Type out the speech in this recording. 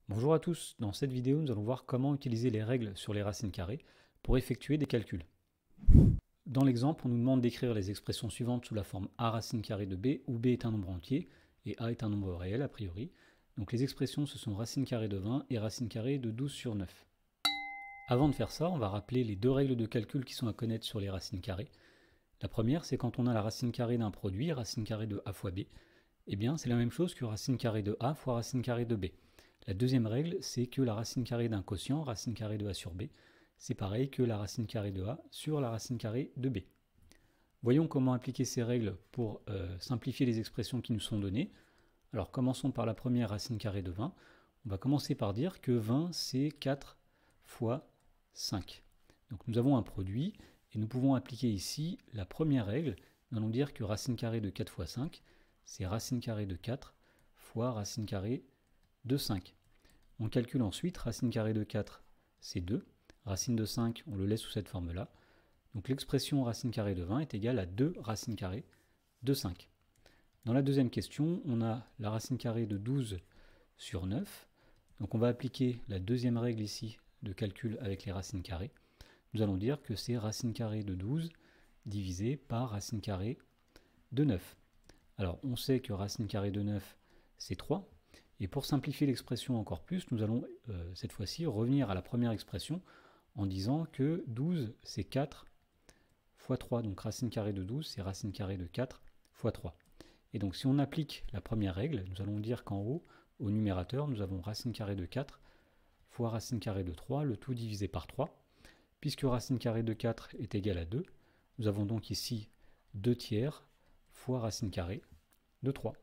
Bonjour à tous, dans cette vidéo nous allons voir comment utiliser les règles sur les racines carrées pour effectuer des calculs. Dans l'exemple, on nous demande d'écrire les expressions suivantes sous la forme a racine carrée de b, où b est un nombre entier et a est un nombre réel a priori. Donc les expressions ce sont racine carrée de 20 et racine carrée de 12 sur 9. Avant de faire ça, on va rappeler les deux règles de calcul qui sont à connaître sur les racines carrées. La première, c'est quand on a la racine carrée d'un produit, racine carrée de a fois b, eh bien c'est la même chose que racine carrée de a fois racine carrée de b. La deuxième règle, c'est que la racine carrée d'un quotient, racine carrée de a sur b, c'est pareil que la racine carrée de a sur la racine carrée de b. Voyons comment appliquer ces règles pour simplifier les expressions qui nous sont données. Alors commençons par la première racine carrée de 20. On va commencer par dire que 20 c'est 4 fois 5. Donc nous avons un produit et nous pouvons appliquer ici la première règle. Nous allons dire que racine carrée de 4 fois 5, c'est racine carrée de 4 fois racine carrée de 5. On calcule ensuite, racine carrée de 4, c'est 2. Racine de 5, on le laisse sous cette forme-là. Donc l'expression racine carrée de 20 est égale à 2 racines carrées de 5. Dans la deuxième question, on a la racine carrée de 12 sur 9. Donc on va appliquer la deuxième règle ici de calcul avec les racines carrées. Nous allons dire que c'est racine carrée de 12 divisé par racine carrée de 9. Alors on sait que racine carrée de 9, c'est 3. Et pour simplifier l'expression encore plus, nous allons cette fois-ci revenir à la première expression en disant que 12 c'est 4 fois 3. Donc racine carrée de 12 c'est racine carrée de 4 fois 3. Et donc si on applique la première règle, nous allons dire qu'en haut, au numérateur, nous avons racine carrée de 4 fois racine carrée de 3, le tout divisé par 3. Puisque racine carrée de 4 est égale à 2, nous avons donc ici 2 tiers fois racine carrée de 3.